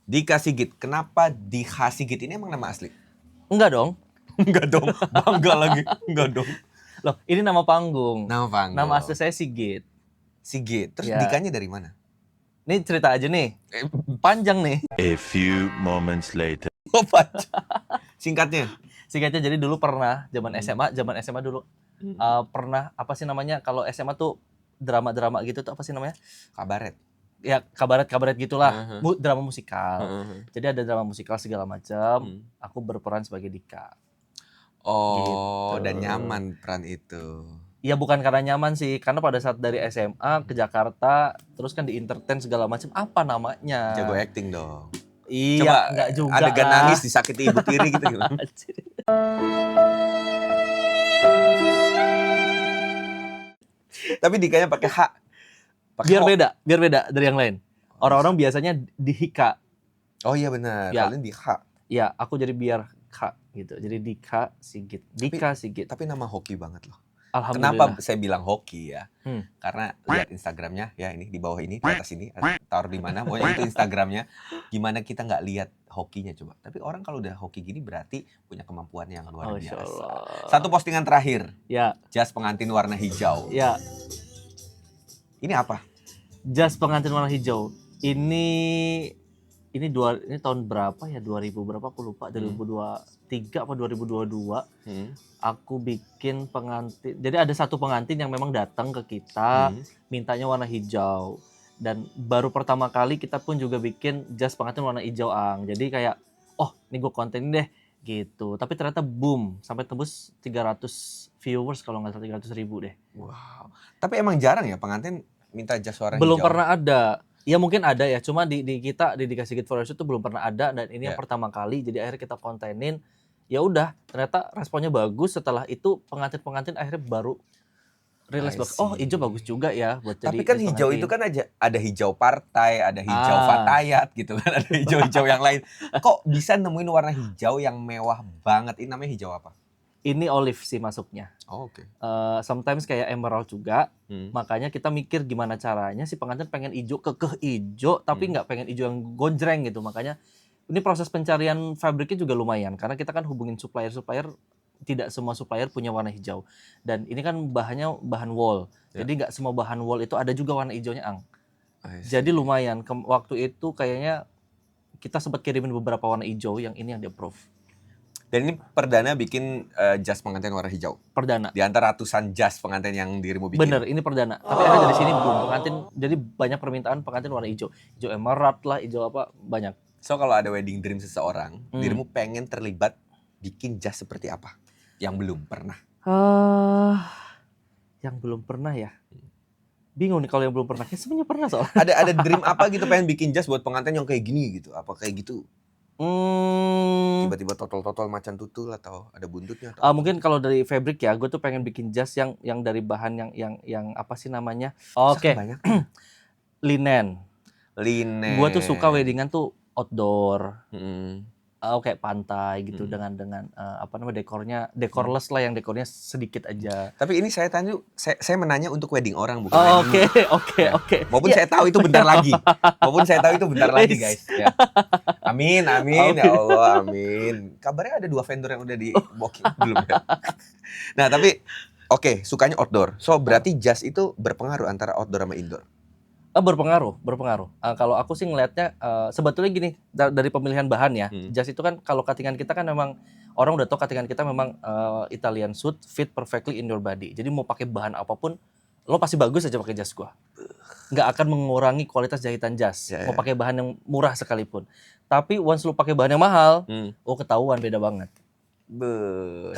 Dika Sigit. Kenapa Dika Sigit ini emang nama asli? Enggak dong. Enggak dong, bangga lagi. Enggak dong. Loh, ini nama panggung. Nama panggung. Nama asli saya Sigit. Sigit. Terus Ya. Dikanya dari mana? Ini cerita aja nih. Panjang nih. A few moments later. Apa? Singkatnya. Singkatnya jadi dulu pernah zaman SMA dulu pernah apa sih namanya kalau SMA tuh drama-drama gitu tuh apa sih namanya? Kabaret. Ya kabaret gitulah. Drama musikal. Jadi ada drama musikal segala macam. Aku berperan sebagai Dika. Oh, Gitu. dan nyaman peran itu. Ya bukan karena nyaman sih, karena pada saat dari SMA ke Jakarta, terus kan di entertain segala macam, apa namanya? Jago acting dong. Iya, Coba enggak juga. adegan lah. nangis disakiti ibu tiri gitu. Tapi Dikanya pakai H. Biar beda dari yang lain. Orang-orang biasanya di Hika. Oh iya benar. Ya. Kalian di H. Ya, aku jadi biar K gitu. Jadi Dika Sigit. Dika Sigit. Tapi nama hoki banget loh. Alhamdulillah. Kenapa saya bilang hoki ya? Karena lihat Instagramnya ya, ini di bawah ini, di atas ini, taruh di mana? Pokoknya itu Instagramnya. Gimana kita nggak lihat hokinya coba? Tapi orang kalau udah hoki gini berarti punya kemampuan yang luar Masya biasa. Allah. Satu postingan terakhir, Ya, jas pengantin warna hijau. ya. Ini apa? Jas pengantin warna hijau. Ini tahun berapa ya? 2000 berapa aku lupa. 2023 apa 2022. Aku bikin pengantin. Jadi ada satu pengantin yang memang datang ke kita, mintanya warna hijau. Dan baru pertama kali kita pun juga bikin jas pengantin warna hijau ang. Jadi kayak, oh ini gue kontenin deh gitu. Tapi ternyata boom, sampai tembus 300 viewers kalau nggak salah 300.000 deh. Wow. Tapi emang jarang ya pengantin minta jas warna Belum hijau? pernah ada. Ya mungkin ada ya, cuma di kita di Dika Sigit Photoshoot itu belum pernah ada dan ini yang pertama kali. Jadi akhirnya kita kontenin. Ya udah, ternyata responnya bagus. Setelah itu pengantin akhirnya baru rilis bagus. Oh, hijau bagus juga ya buat jadi. Tapi kan hijau itu kan ada hijau partai, ada hijau fatayat gitu kan, ada hijau-hijau yang lain. Kok bisa nemuin warna hijau yang mewah banget? Ini namanya hijau apa? Ini olive sih masuknya. Oh, oke. Sometimes kayak emerald juga. Makanya kita mikir gimana caranya si pengantin pengen hijau kekeh hijau tapi nggak pengen hijau yang gonjreng gitu. Makanya ini proses pencarian fabriknya juga lumayan karena kita kan hubungin supplier, tidak semua supplier punya warna hijau. Dan ini kan bahannya bahan wool. Jadi nggak semua bahan wool itu ada juga warna hijaunya ang. Jadi lumayan. Waktu itu kayaknya kita sempat kirimin beberapa warna hijau yang ini yang di-approve. Dan ini perdana bikin jas pengantin warna hijau. Perdana. Di antara ratusan jas pengantin yang dirimu bikin. Bener, ini perdana. Tapi ada dari sini boom pengantin. Jadi banyak permintaan pengantin warna hijau. Hijau emerald lah, hijau apa banyak. So kalau ada wedding dream seseorang, dirimu pengen terlibat bikin jas seperti apa? Yang belum pernah. Yang belum pernah ya. Bingung nih kalau yang belum pernah. Ya sebenarnya pernah soalnya. Ada dream apa gitu pengen bikin jas buat pengantin yang kayak gini gitu? Apa kayak gitu? Tiba-tiba totol-totol macan tutul atau ada buntutnya atau mungkin kalau dari fabric ya, gue tuh pengen bikin jas yang dari bahan yang apa sih namanya? Oke. Banyak. Linen. Linen. Gue tuh suka weddingan tuh outdoor. Kayak pantai gitu dengan apa namanya dekorless lah yang dekornya sedikit aja. Tapi ini saya tanya, saya menanya untuk wedding orang bukan Oke. Maupun saya tahu itu bentar lagi. Guys. Ya. Amin ya Allah, amin. Kabarnya ada 2 vendor yang udah di booking belum ya? Nah, tapi oke, sukanya outdoor. So berarti jas itu berpengaruh antara outdoor sama indoor. Berpengaruh. Kalau aku sih ngelihatnya sebetulnya gini dari pemilihan bahan ya. Jas itu kan kalau cuttingan kita kan memang orang udah tahu cuttingan kita memang Italian suit fit perfectly in your body. Jadi mau pakai bahan apapun lo pasti bagus aja pakai jas gua. Nggak akan mengurangi kualitas jahitan jas. Mau pakai bahan yang murah sekalipun. Tapi once lo pakai bahan yang mahal, ketahuan beda banget.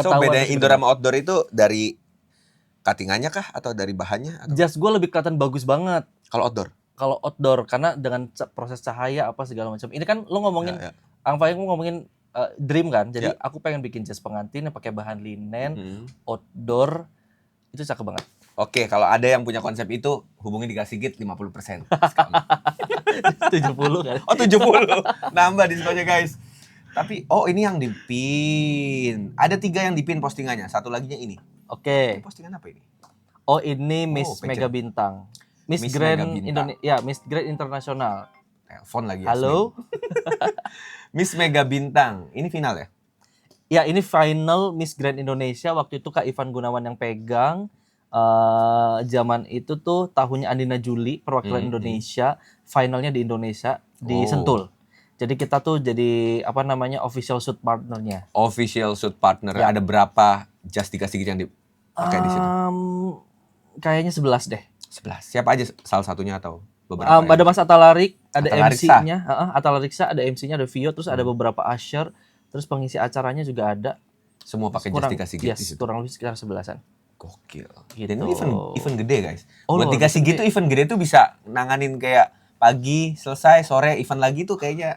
So bedanya indoor sama outdoor itu dari cuttingannya kah atau dari bahannya? Atau? Jas gua lebih kelihatan bagus banget. Kalau outdoor karena dengan proses cahaya apa segala macam. Ini kan lo ngomongin Ang Fahing ngomongin dream kan. Jadi aku pengen bikin jas pengantin yang pakai bahan linen, outdoor. Itu cakep banget. Oke, kalau ada yang punya konsep itu hubungi Dika Sigit 50%. 70 kan. Oh 70. Nambah diskonnya guys. Tapi ini yang dipin. Ada 3 yang dipin postingannya. Satu laginya ini. Oke. Ini postingan apa ini? Ini Miss Mega Bintang. Miss Grand Indonesia, ya Miss Grand Internasional. Telepon lagi. Halo. Miss Mega Bintang. Ini final ya? Ya, ini final Miss Grand Indonesia. Waktu itu Kak Ivan Gunawan yang pegang. Zaman itu tuh tahunnya Andina Juli, perwakilan Indonesia. Finalnya di Indonesia, di Sentul. Jadi kita tuh jadi official shoot partnernya. Official shoot partner. Ya. Ada berapa Just dikasih gitu yang dipakai di situ? Kayaknya 11 deh. 11. Siapa aja salah satunya atau beberapa? Ada Mas Atalarik, ada Atta Lariksa. MC-nya, Atalariksa, ada MC-nya, ada Vio, terus ada beberapa usher, terus pengisi acaranya juga ada. Semua pakai Just dikasih gitu. Yes, kurang lebih sekitar 11-an. Gokil. Gitu. Dan ini event gede guys. Oh, Buat luar dikasih biasa gitu event gede tuh bisa nanganin kayak pagi selesai sore event lagi tuh kayaknya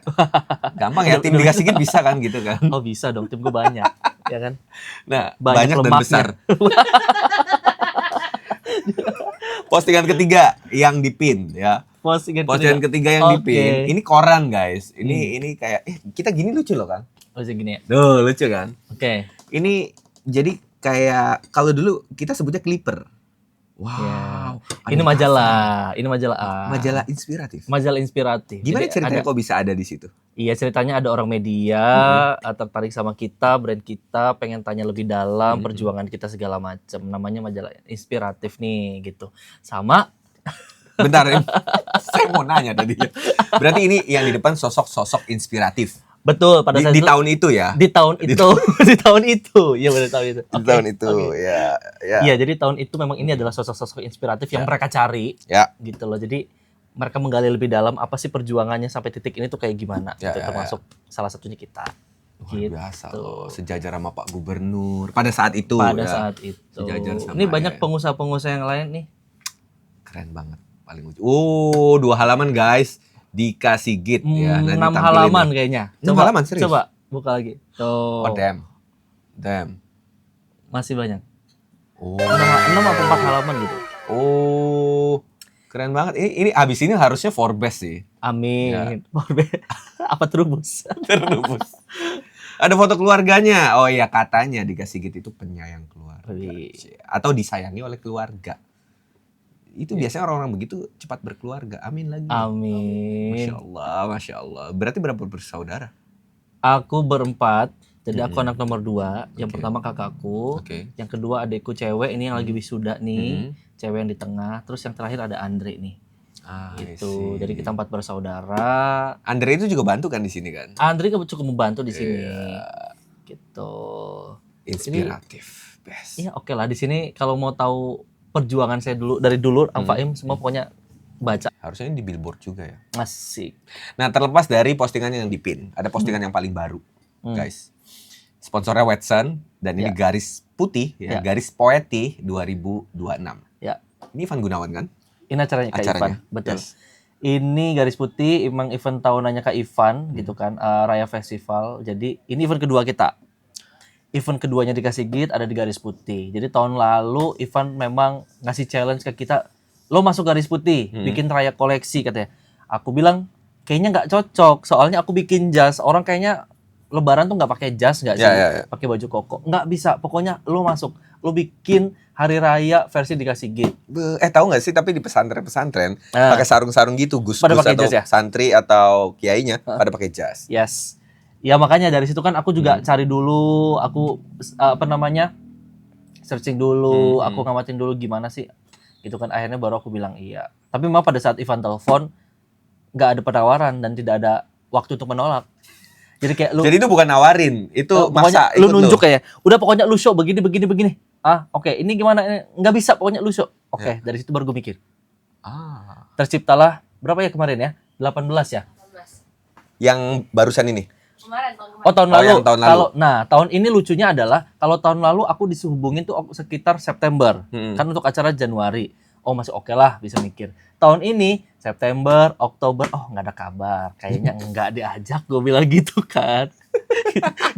gampang ya. Tim dikasih gitu bisa kan gitu kan. Oh bisa dong, tim gue banyak, ya kan? Nah Banyak banyak dan lemaknya. besar. Postingan ketiga yang dipin ya. Postingan Ketiga yang dipin. Ini koran guys. Ini kayak kita gini lucu loh kan. Oh gini ya. Duh lucu kan. Oke. Ini jadi kayak kalau dulu kita sebutnya clipper. Wow. Ya. Ada Ini cover. majalah Majalah inspiratif. Majalah inspiratif. Gimana Jadi ceritanya ada- kok bisa ada di situ? Iya, ceritanya ada orang media tertarik sama kita, brand kita, pengen tanya lebih dalam perjuangan kita segala macam. Namanya majalah inspiratif nih gitu. Sama Bentar, saya mau nanya tadi. Berarti ini yang di depan sosok-sosok inspiratif. betul pada saat Di itu, tahun itu ya? di tahun itu di tahun itu. Iya benar tahun itu. Di tahun itu, Oke. ya. Iya, jadi tahun itu memang ini adalah sosok-sosok inspiratif yang mereka cari. Ya. Gitu loh. Jadi mereka menggali lebih dalam apa sih perjuangannya sampai titik ini tuh kayak gimana. Ya, gitu, ya, termasuk salah satunya kita. Luar Gitu. biasa loh, sejajar sama Pak Gubernur. Pada saat itu Pada ya. saat itu. Sejajar sama Ini banyak ya. pengusaha-pengusaha yang lain nih. Keren banget. Paling lucu. Oh, 2 halaman guys. Dikasih git ya. Nanti 6 tampilin halaman ya. kayaknya. 6 halaman, serius? Coba buka lagi. Tuh. Oh, damn. Masih banyak. Oh. 6 atau 4 halaman gitu. Oh. Keren banget. Ini abis ini harusnya Forbes sih. Amin. Apa terubus? Terlupus. Ada foto keluarganya. Oh iya, katanya dikasih gitu itu penyayang keluarga. Wih. Atau disayangi oleh keluarga. Itu biasanya orang-orang begitu cepat berkeluarga. Amin lagi. Amin. Masya Allah. Berarti berapa bersaudara? Aku berempat. Jadi aku anak nomor 2. Yang Oke. pertama kakakku. Oke. Yang kedua adikku cewek. Ini yang lagi wisuda nih. Cewek yang di tengah. Terus yang terakhir ada Andre nih. I Gitu. see. Jadi kita 4 bersaudara. Andre itu juga bantu kan di sini kan? Andre cukup membantu di sini. Iya. Gitu. Inspiratif. Best. Iya, oke lah di sini kalau mau tahu perjuangan saya dulu dari dulu Faim semua pokoknya baca. Harusnya ini di billboard juga ya. Masih. Nah, terlepas dari postingan yang dipin, ada postingan yang paling baru, guys. Sponsornya Watson dan ini garis putih ya, garis Poeti 2026. Ya. Ini Ivan Gunawan kan? Ini acaranya Kak Ivan. Acaranya. Betul. Yes. Ini garis putih emang event tahunannya Kak Ivan gitu kan, Raya Festival. Jadi ini event kedua kita. Event keduanya dikasih git ada di garis putih. Jadi tahun lalu Ivan memang ngasih challenge ke kita, lo masuk garis putih, bikin raya koleksi katanya. Aku bilang kayaknya nggak cocok, soalnya aku bikin jas. Orang kayaknya Lebaran tuh nggak pakai jas nggak sih? Ya. Pakai baju koko. Nggak bisa. Pokoknya lo masuk, lo bikin hari raya versi dikasih git. Tahu nggak sih? Tapi di pesantren-pesantren Ah. pakai sarung-sarung gitu, gus-gus Pada pakai atau jas ya? santri atau kiainya pada pakai jas. Yes. Ya makanya dari situ kan aku juga cari dulu, aku searching dulu, aku ngamatin dulu gimana sih. Gitu kan akhirnya baru aku bilang iya. Tapi memang pada saat Ivan telepon nggak ada penawaran dan tidak ada waktu untuk menolak. Jadi kayak lu Jadi itu bukan nawarin, itu pokoknya masa lu ikut nunjuk kayak udah pokoknya lu show begini. Oke, ini gimana ini? Nggak bisa pokoknya lu show. Oke, dari situ baru gue mikir. Ah. Terciptalah berapa ya kemarin ya? 18 ya? 18. Yang barusan ini. Oh tahun Oh, lalu. yang tahun lalu. Tahun ini lucunya adalah kalau tahun lalu aku dihubungin tuh sekitar September. Kan untuk acara Januari. Oh masih oke lah bisa mikir. Tahun ini September, Oktober, oh nggak ada kabar. Kayaknya nggak diajak, gue bilang gitu kan.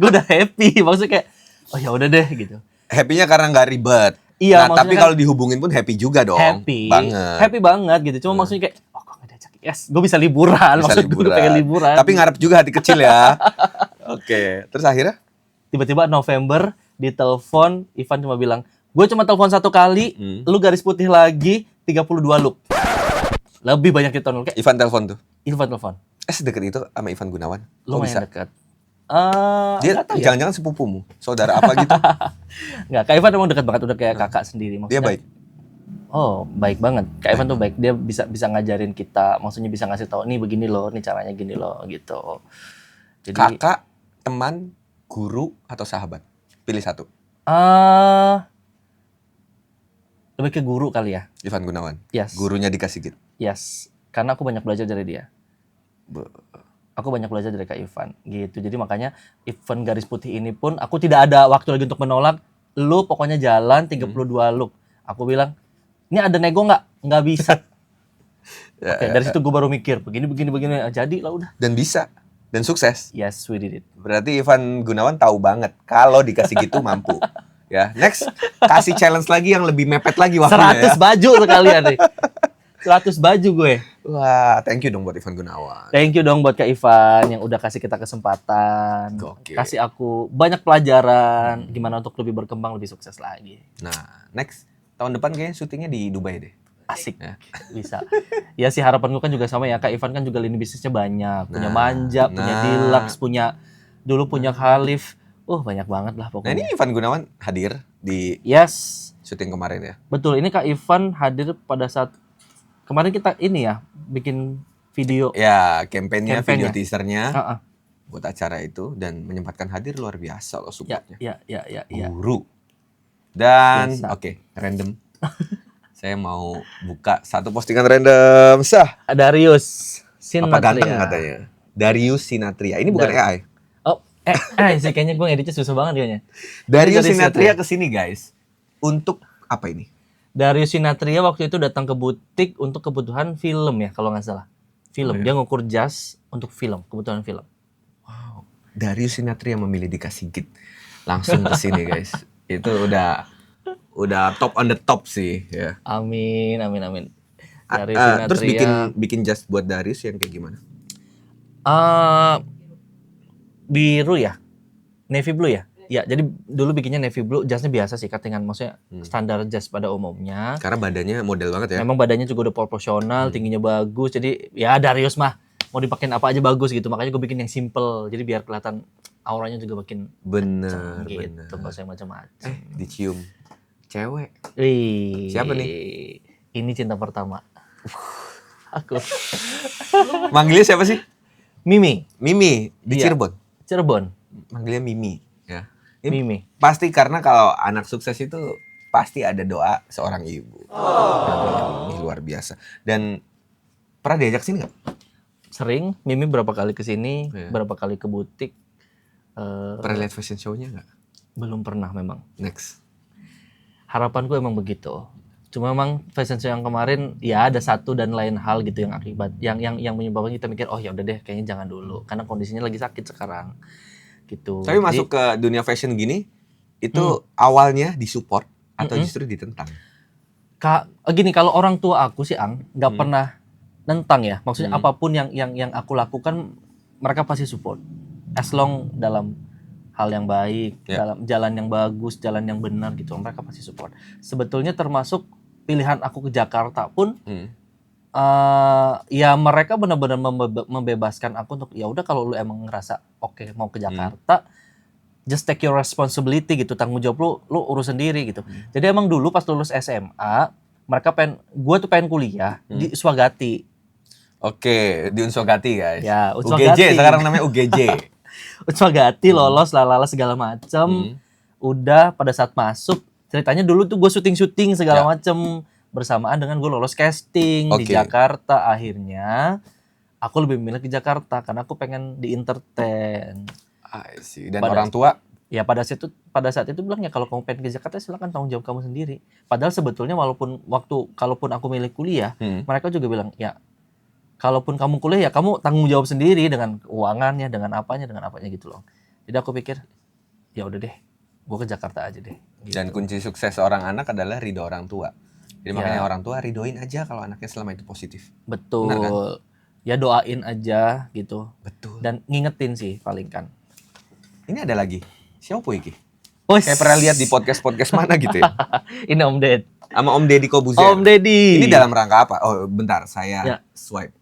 Gue udah happy, maksudnya kayak oh ya udah deh gitu. Happy-nya karena nggak ribet. Iya, Nah, tapi maksudnya kalau dihubungin pun happy juga dong. happy banget gitu. Cuma maksudnya kayak oh kok nggak diajak. Yes, gue bisa liburan. Bisa Maksud gue pengen liburan. Tapi ngarep juga hati kecil ya. Oke. Terus akhirnya? Tiba-tiba November ditelepon, Ivan cuma bilang, gue cuma telepon 1 kali, lu garis putih lagi, 32 look. Lebih banyak di tahun lalu. Kayak Ivan telepon tuh. Ivan telepon. Sedekat itu sama Ivan Gunawan? Kok Lumayan bisa? dekat. Dia Nggak tahu ya. jangan-jangan sepupumu, saudara apa gitu? Nggak, Kak Ivan emang dekat banget, udah kayak kakak sendiri. Dia baik. Oh, baik banget. Kak Ivan tuh baik. Dia bisa ngajarin kita, maksudnya bisa ngasih tahu nih begini loh, nih caranya gini loh gitu. Jadi Kakak, teman, guru atau sahabat? Pilih satu. Lebih ke guru kali ya. Ivan Gunawan. Yes. Gurunya dikasih gitu. Yes. Karena aku banyak belajar dari dia. Be- Aku banyak belajar dari Kak Ivan gitu. Jadi makanya event garis putih ini pun aku tidak ada waktu lagi untuk menolak. Lu pokoknya jalan 32 look. Aku bilang, "Ini ada nego nggak?" Nggak bisa. Ya, Oke, dari situ gue baru mikir, begini. Jadi lah udah. Dan bisa. Dan sukses. Yes, we did it. Berarti Ivan Gunawan tahu banget kalau dikasih gitu mampu. Ya, next kasih challenge lagi yang lebih mepet lagi waktunya 100 baju sekalian nih. 100 baju gue. Wah, thank you dong buat Ivan Gunawan. Thank you dong buat Kak Ivan yang udah kasih kita kesempatan. Gokil. Kasih aku banyak pelajaran gimana untuk lebih berkembang, lebih sukses lagi. Nah, next tahun depan kayaknya syutingnya di Dubai deh. Asik. Ya. Bisa. Ya sih, harapan gue kan juga sama ya. Kak Ivan kan juga lini bisnisnya banyak. Punya Nah, Manja, punya nah. Deluxe, dulu punya Khalif. Banyak banget lah Nah, pokoknya. ini Ivan Gunawan hadir di Yes. syuting kemarin ya. Betul, ini Kak Ivan hadir pada saat kemarin kita ini ya, bikin video. Ya, campaign-nya, video Campaign-nya. teasernya Ah. buat acara itu dan menyempatkan hadir luar biasa loh supportnya. Ya. Guru. Dan Biasa. oke, random. Saya mau buka satu postingan random. Sah. Darius Sinatria. Apa ganteng katanya? Darius Sinatria. Ini bukan AI. Oh, sih kayaknya gue ngeditnya susah banget kayaknya. Darius Darius Sinatria kesini guys. Untuk apa ini? Darius Sinatria waktu itu datang ke butik untuk kebutuhan film ya, kalau nggak salah. Film, Oh, iya. dia ngukur jas untuk film, kebutuhan film. Wow. Darius Sinatria memilih dikasih git. Langsung kesini guys. Itu udah top on the top sih ya. Amin. Darius Sinatria. Terus bikin jas buat Darius yang kayak gimana? Biru ya, navy blue ya. Ya, jadi dulu bikinnya navy blue, jasnya biasa sih, cuttingan, maksudnya standar jas pada umumnya. Karena badannya model banget ya. Memang badannya juga udah proporsional, tingginya bagus. Jadi ya Darius mah mau dipakein apa aja bagus gitu. Makanya gue bikin yang simple. Jadi biar kelihatan auranya juga makin Bener. gitu, gak usah yang macam-macam. Dicium cewek. Wih. Siapa nih? Ini cinta pertama. Aku. Manggilnya siapa sih? Mimi, Mimi di Iya. Cirebon. Cirebon. Manggilnya Mimi ya. Ini Mimi. pasti karena kalau anak sukses itu pasti ada doa seorang ibu. Ini luar biasa. Dan pernah diajak sini nggak? Sering, Mimi berapa kali ke sini, Iya. berapa kali ke butik. Pernah lihat fashion show-nya nggak? Belum pernah memang. Next. Harapanku emang begitu. Cuma memang fashion show yang kemarin ya ada satu dan lain hal gitu yang akibat yang menyebabkan kita mikir, oh ya udah deh kayaknya jangan dulu karena kondisinya lagi sakit sekarang. Gitu. Tapi Jadi, masuk ke dunia fashion gini, itu awalnya disupport atau justru ditentang? gini, kalau orang tua aku sih nggak pernah nentang ya. Maksudnya apapun yang aku lakukan mereka pasti support. As long dalam hal yang baik, Ya. dalam jalan yang bagus, jalan yang benar gitu, mereka pasti support. Sebetulnya termasuk pilihan aku ke Jakarta pun ya mereka benar-benar membebaskan aku untuk ya udah kalau lu emang ngerasa oke mau ke Jakarta, just take your responsibility gitu, tanggung jawab lu urus sendiri gitu. Jadi emang dulu pas lulus SMA mereka gue tuh pengen kuliah di Swagati. Oke, di Unswagati guys. Ya, UGJ Unswagati. sekarang namanya UGJ. Swagati lolos lalala segala macem. Udah pada saat masuk ceritanya dulu tuh gue syuting segala macem bersamaan dengan gue lolos casting di Oke. Jakarta. Akhirnya aku lebih memilih ke Jakarta karena aku pengen di entertain. I see. Dan orang tua Ya pada saat itu bilang ya kalau kamu pengen ke Jakarta silakan, tanggung jawab kamu sendiri. Padahal sebetulnya kalaupun aku milih kuliah, mereka juga bilang ya kalaupun kamu kuliah ya kamu tanggung jawab sendiri dengan keuangannya, dengan apanya gitu loh. Jadi aku pikir ya udah deh, gue ke Jakarta aja deh. Gitu. dan kunci sukses seorang anak adalah ridho orang tua. Jadi makanya orang tua ridoin aja kalau anaknya selama itu positif. Betul. Benar kan? Ya doain aja gitu. Betul. Dan ngingetin sih paling kan. Ini ada lagi. Siapa iki? Oh, Kayak pernah lihat di podcast mana gitu ya? ini Om Ded. Sama Om Deddy Kobuzer. Om Deddy. Ini dalam rangka apa? Oh, bentar, saya Ya. swipe.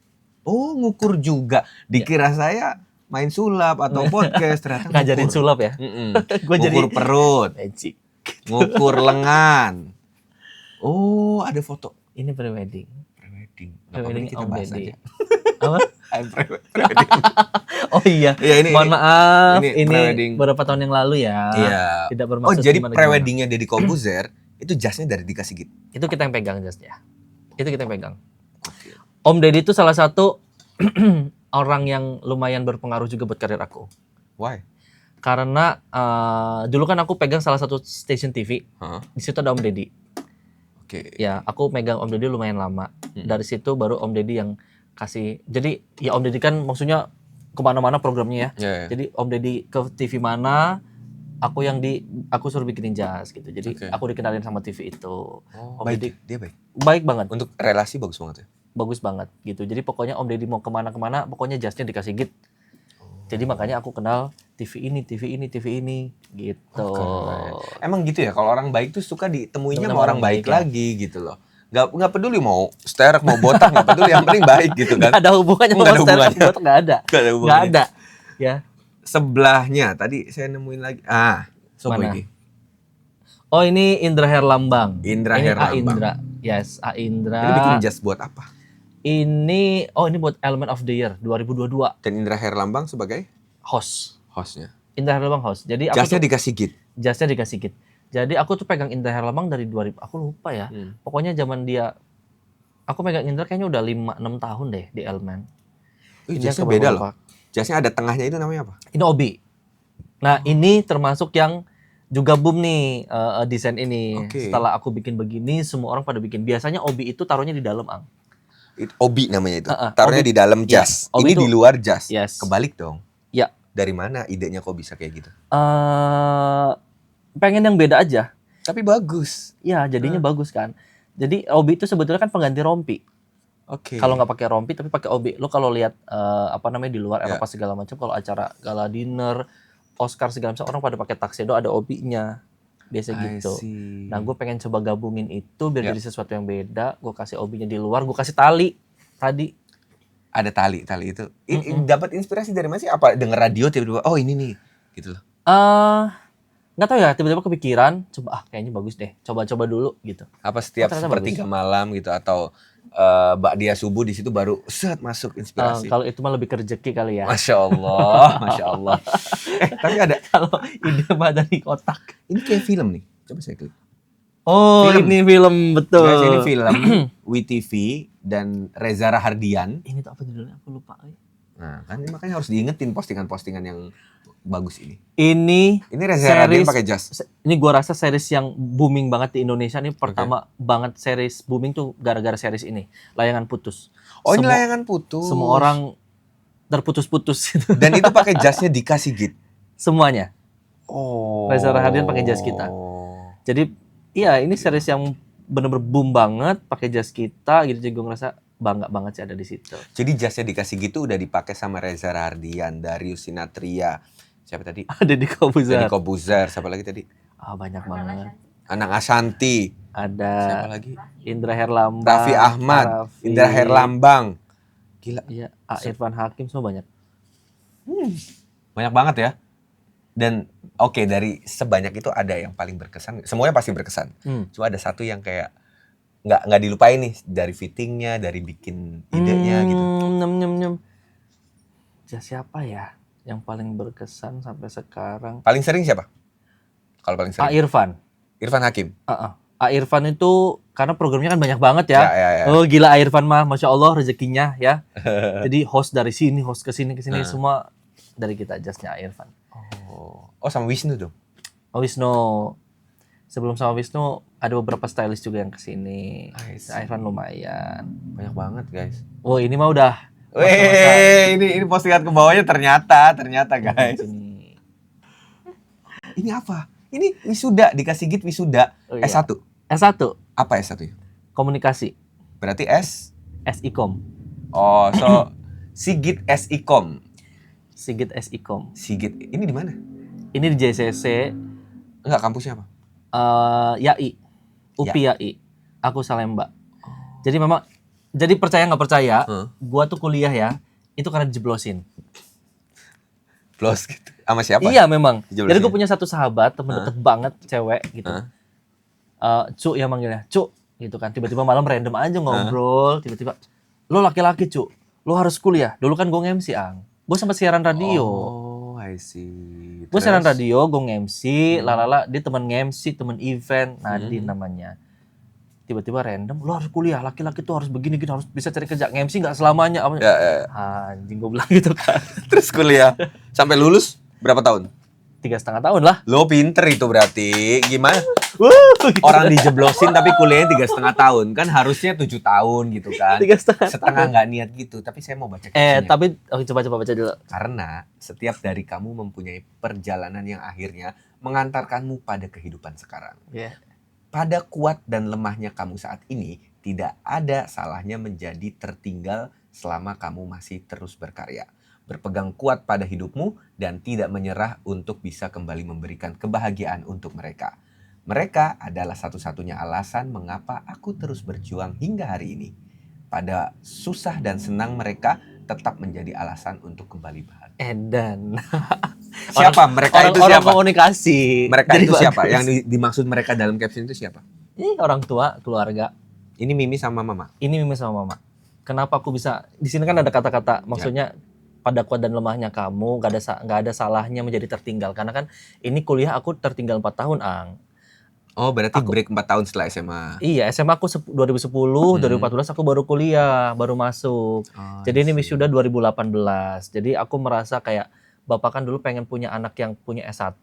Oh, ngukur juga. Dikira saya main sulap atau podcast, ternyata Ngajarin ngukur. sulap ya. Gue jadi Ngukur perut, magic. ngukur lengan. Oh, ada foto Ini prewedding. prewedding. Nggak apa-apa, Prewedding ini kita Om bahas Deddy. aja. Apa? Prewedding. Oh iya. Iya, ini Mohon maaf, ini ini prewedding. beberapa tahun yang lalu ya. Iya. Tidak Oh, bermaksud jadi gimana-gimana. preweddingnya Deddy Corbuzier itu jasnya dari Dika Sigit. Itu kita yang pegang jasnya. Itu kita yang pegang. Om Deddy itu salah satu orang yang lumayan berpengaruh juga buat karir aku. Why? Karena dulu kan aku pegang salah satu stasiun TV. Hah? Di situ ada Om Deddy. Oke. Ya, aku megang Om Deddy lumayan lama. Dari situ baru Om Deddy yang kasih. Jadi ya Om Deddy kan maksudnya kemana-mana programnya ya. Ya, ya. Jadi Om Deddy ke TV mana, aku suruh bikinin jas gitu. Jadi Oke. aku dikenalin sama TV itu. Oh, Om Deddy baik. Dia baik. baik banget, Untuk relasi bagus banget ya. bagus banget gitu. Jadi pokoknya Om Deddy mau kemana-kemana, pokoknya jasnya dikasih git. Jadi makanya aku kenal TV ini gitu. Oh, keren. Emang gitu ya, kalau orang baik tuh suka ditemuinya Temen sama orang baik ya. lagi gitu loh. Nggak peduli mau sterek mau botak, nggak peduli, yang penting baik gitu kan. Nggak ada hubungannya Nggak ada sama stereo hubungannya. buat nggak ada. Nggak ada Nggak hubungannya. ada. Ya. Sebelahnya tadi saya nemuin lagi. Sopo Mana? iki? Oh ini Indra Herlambang. Indra Ini Herlambang. A Indra. Yes, A Indra. Ini bikin jas buat apa? Ini buat Element of the Year 2022 Dan Indra Herlambang sebagai host. hostnya. Indra Herlambang host. Jadi aku Jasnya tuh dikasih git. jasnya dikasih kit. Jadi aku tuh pegang Indra Herlambang dari 2000, aku lupa ya. Pokoknya zaman dia aku pegang Indra kayaknya udah 5-6 tahun deh di Element. Wih, Ini jasnya yang beda keberapa? loh. Jasnya ada tengahnya itu namanya apa? Ini Obi. Nah, ini termasuk yang juga boom nih desain ini. Oke. Setelah aku bikin begini, semua orang pada bikin. Biasanya Obi itu taruhnya di dalam, Ang. Obi namanya itu. Heeh, Taruhnya obi. di dalam Ya, jas. obi Ini itu- di luar jas. Yes. Kebalik dong. Ya. Dari mana idenya kok bisa kayak gitu? Pengen yang beda aja. Tapi bagus. Ya, jadinya bagus kan. Jadi Obi itu sebetulnya kan pengganti rompi. Oke. Kalau nggak pakai rompi tapi pakai Obi. Lo kalau lihat di luar Ya. Eropa segala macam, kalau acara gala dinner, Oscar segala macam, orang pada pakai tuxedo ada Obinya. Biasa gitu. Nah, gue pengen coba gabungin itu biar Ya. jadi sesuatu yang beda. Gue kasih Obinya di luar, gue kasih tali tadi. Ada tali itu. Dapat inspirasi dari mana sih? Apa denger radio tiba-tiba oh ini nih gitu loh. Nggak tahu ya, tiba-tiba kepikiran, coba kayaknya bagus deh, coba-coba dulu gitu. Apa setiap ternyata sepertiga malam gitu atau dia subuh di situ baru set masuk inspirasi. Kalau itu mah lebih ke rezeki kali ya. Masya Allah, Masya Allah. Tapi ada Kalau ide mah dari kotak. ini kayak film nih. Coba saya klik. Oh, Film. ini film betul. Guys, ini film WeTV dan Reza Rahardian. Ini tuh apa judulnya? Aku lupa. Nah, kan ini makanya harus diingetin postingan-postingan yang bagus ini. Ini Ini Reza Rahardian pakai jas. Ini gua rasa series yang booming banget di Indonesia nih, pertama banget series booming tuh gara-gara series ini, Layangan Putus. Oh, ini Semua- layangan putus. Semua orang terputus-putus gitu. Dan itu pakai jasnya dikasih git. Semuanya. Oh. Reza Rahardian pakai jas kita. Jadi iya, ini series yang bener-bener boom banget, pakai jas kita gitu. Jadi gue ngerasa bangga banget sih ada di situ. Jadi jasnya dikasih gitu udah dipakai sama Reza Rahardian, Darius Sinathrya. Siapa tadi? Ada di Kobuzer. Deddy Corbuzier. Siapa lagi tadi? Banyak banget. Anang Ashanti. Ada Siapa lagi? Indra Herlambang, Raffi Ahmad, Raffi, Indra Herlambang. Gila, iya, Irfan Hakim, semua banyak. banyak banget ya. Dan oke, dari sebanyak itu ada yang paling berkesan. Semuanya pasti berkesan. Cuma ada satu yang kayak nggak dilupain nih, dari fittingnya, dari bikin idenya gitu. Siapa ya yang paling berkesan sampai sekarang? Paling sering siapa? Kalau paling sering? Irfan. Irfan Hakim. Irfan itu karena programnya kan banyak banget ya. Ya. Oh gila Irfan mah, masya Allah rezekinya ya. Jadi host dari sini, host ke sini semua dari kita jasnya Irfan. Oh sama Wisnu dong. Wisnu. Sebelum sama Wisnu ada beberapa stylist juga yang kesini. I see. Irfan lumayan. Banyak banget guys. Oh ini mah udah. Ini postingan ke bawahnya ternyata guys. Ini. Ini apa? Ini wisuda, dikasih git wisuda. Oh, iya. S1. S1 Apa S1 ya? komunikasi. Berarti S. SIKOM. Oh, so Sigit SIKOM. Sigit SIKOM. Sigit. Ini di mana? Ini di JCC Enggak, kampusnya apa? YAI. UPI YAI. Aku Salemba. Jadi memang Jadi percaya nggak percaya, Heeh. gua tuh kuliah ya, itu karena dijeblosin. Plus gitu. Sama siapa? Iya memang. Dijeblosin? Jadi gue punya satu sahabat, temen deket banget, cewek gitu. Hah? Cuk ya manggilnya, Cuk gitu kan. Tiba-tiba malam random aja ngobrol, tiba-tiba, lo laki-laki Cuk, lo harus kuliah. Dulu kan gue nge-MC, Ang. Gue sempat siaran radio. Oh, I see. Gue siaran Terus? radio, gue nge-MC, lalala, dia temen nge-MC, temen event, Nadine namanya. Tiba-tiba random, lo harus kuliah, laki-laki tuh harus begini, harus bisa cari kerja. Nge-MC nggak selamanya. Apa? Ya. Anjing gue bilang gitu kan. Terus kuliah sampai lulus berapa tahun? 3,5 tahun lah. Lo pinter itu berarti. Gimana? Gitu. Orang dijeblosin tapi kuliahnya 3,5 tahun. Kan harusnya 7 tahun gitu kan. 3,5 Setengah nggak niat gitu. Tapi saya mau baca captionnya. tapi coba baca dulu. Karena setiap dari kamu mempunyai perjalanan yang akhirnya mengantarkanmu pada kehidupan sekarang. Iya. Pada kuat dan lemahnya kamu saat ini, tidak ada salahnya menjadi tertinggal selama kamu masih terus berkarya. Berpegang kuat pada hidupmu dan tidak menyerah untuk bisa kembali memberikan kebahagiaan untuk mereka. Mereka adalah satu-satunya alasan mengapa aku terus berjuang hingga hari ini. Pada susah dan senang mereka tetap menjadi alasan untuk kembali bahagia. Edan. Siapa? Mereka itu Orang siapa? komunikasi. Mereka Jadi itu siapa? bagus. Yang dimaksud mereka dalam caption itu siapa? Ini orang tua, keluarga. Ini Mimi sama Mama. Ini Mimi sama Mama. Kenapa aku bisa? Di sini kan ada kata-kata, maksudnya pada kuat dan lemahnya kamu, nggak ada salahnya menjadi tertinggal. Karena kan ini kuliah aku tertinggal 4 tahun, Ang. Oh, berarti break 4 tahun setelah SMA. Iya, SMA aku 2010, 2014 aku baru kuliah, baru masuk. Oh, Jadi ini wisuda 2018. Jadi aku merasa kayak bapak kan dulu pengen punya anak yang punya S1,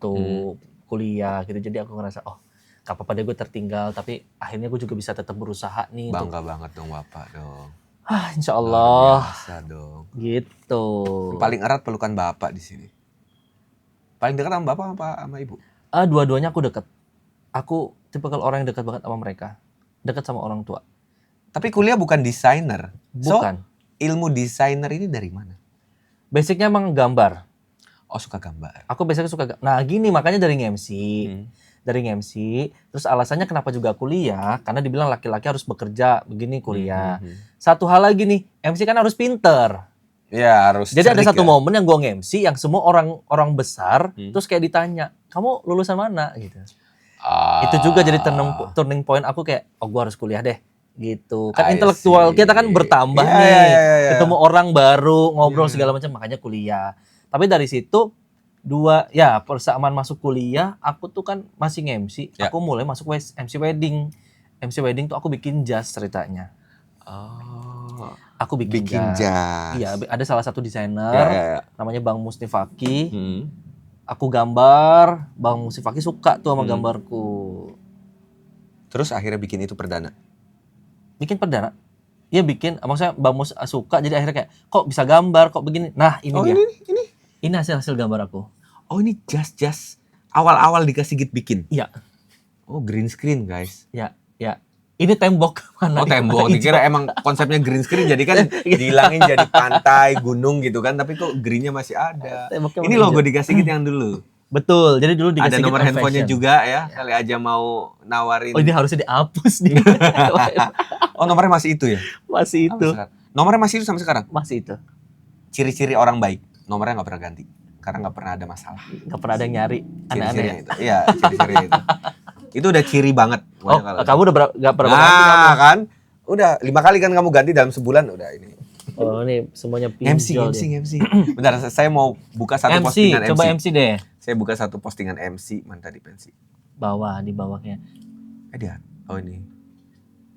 kuliah gitu. Jadi aku ngerasa, oh gak apa-apa deh gue tertinggal. Tapi akhirnya gue juga bisa tetap berusaha nih. Bangga banget dong Bapak dong. Insya Luar Allah. biasa dong. Gitu. Paling erat pelukan Bapak di sini. Paling dekat sama Bapak apa sama Ibu? Dua-duanya aku deket. Aku tipikal orang yang dekat banget sama mereka. Dekat sama orang tua. Tapi kuliah bukan desainer. Bukan. So, ilmu desainer ini dari mana? Basicnya emang gambar. Oh, suka gambar. Aku biasanya suka. Nah gini makanya dari MC. Dari MC, terus alasannya kenapa juga kuliah, karena dibilang laki-laki harus bekerja, begini kuliah. Satu hal lagi nih, MC kan harus pinter. Ya, harus. Jadi ada cerdik satu ya. momen yang gue nge-MC, yang semua orang besar, terus kayak ditanya, kamu lulusan mana? Gitu. Itu juga jadi turning point aku kayak, oh gue harus kuliah deh. Gitu. Kan I intelektual see. kita kan bertambah Iya, nih. iya, iya, iya. Ketemu orang baru, ngobrol segala macam, makanya kuliah. Tapi dari situ, persamaan masuk kuliah, aku tuh kan masih nge-MC, Ya. aku mulai masuk MC wedding. MC wedding tuh aku bikin jas ceritanya. Oh, Aku bikin bikin jas. jas. Iya, ada salah satu desainer, Ya. namanya Bang Mustifaki. Hmm. Aku gambar, Bang Mustifaki suka tuh sama gambarku. Terus akhirnya bikin itu perdana. Bikin perdana. Iya bikin, maksudnya Bang Mus suka, jadi akhirnya kayak, kok bisa gambar, kok begini. Nah ini dia. Ini. Ini hasil gambar aku. Oh, ini jas awal-awal dikasih Git bikin. Iya. Oh, green screen, guys. Ya. Ini tembok mana? Oh, tembok. Dikira emang konsepnya green screen, jadi kan dihilangin jadi pantai, gunung gitu kan. Tapi kok greennya masih ada. Temboknya Ini warna logo hijau. dikasih Git yang dulu. Betul. Jadi dulu dikasih Ada nomor Git handphonenya Fashion. juga ya. Kali aja mau nawarin. Oh ini harusnya dihapus nih. Oh, nomornya masih itu ya? Masih itu. Sampai sekarang. Nomornya masih itu sampai sekarang? Masih itu. Ciri-ciri orang baik. Nomornya nggak pernah ganti. Karena nggak pernah ada masalah. Gak pernah ada yang nyari. Aneh-aneh. Ciri-cirinya itu. Iya, ciri-cirinya itu. Itu udah ciri banget. Oh, Pokoknya kalau- kamu udah gak pernah ganti kamu? Nah, kan? Udah 5 kali kan kamu ganti dalam sebulan udah ini. Oh ini semuanya pinjol dia. MC. Bentar, saya mau buka satu MC, postingan coba MC. MC deh. Saya buka satu postingan MC, mana tadi pensi? Di bawahnya. Dia. Oh ini.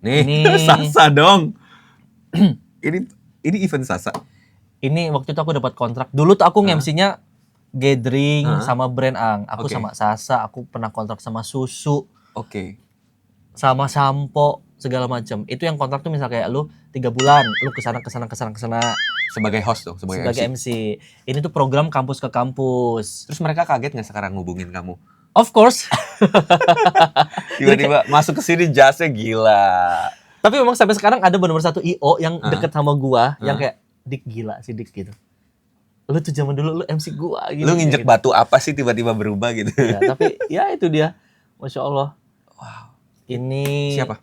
Nih, Ini. Sasa dong. ini event Sasa. Ini waktu itu aku dapat kontrak. Dulu tuh aku nge-MC-nya gathering Hah? sama brand Ang. Aku Oke. sama Sasa, aku pernah kontrak sama Susu, Oke. sama Sampo, segala macam. Itu yang kontrak tuh misal kayak lu 3 bulan, lu kesana Sebagai host dong, sebagai sebagai MC. MC. Ini tuh program kampus ke kampus. Terus mereka kaget nggak sekarang ngubungin kamu? Of course. Tiba-tiba masuk ke sini jasnya gila. Tapi memang sampai sekarang ada benar-benar satu IO yang deket sama gua, yang Hah? kayak Dik gila sih Dik gitu. Lu tuh zaman dulu lu MC gua gitu. Lu nginjek gitu. batu apa sih tiba-tiba berubah gitu? Ya, tapi ya itu dia. Masya Allah. Wow. Ini Siapa?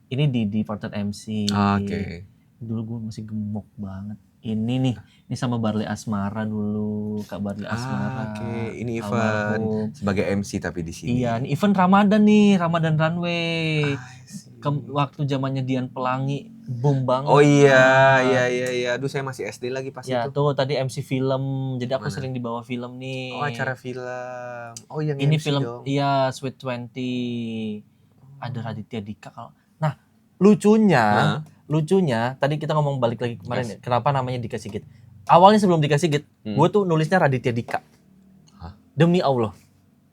Ini di partner MC. Oke. Dulu gue masih gemuk banget. Ini sama Barley Asmara dulu, Kak Barley Asmara. Oke. Ini event almarhum. sebagai MC tapi di sini. Iya, ini event Ramadan nih, Ramadan Runway. I see. Waktu zamannya Dian Pelangi, boom banget. Oh iya. Aduh, saya masih SD lagi pas Ya itu. tuh tadi MC film, jadi aku Mana? sering dibawa film nih. Oh, acara film. Oh, yang Ini MC film, dong. iya Sweet 20. Ada Raditya Dika kalau. Nah, lucunya tadi kita ngomong balik lagi kemarin ya, kenapa namanya Dika Sigit. Awalnya sebelum Dika Sigit, gue tuh nulisnya Raditya Dika. Hah? Demi Allah.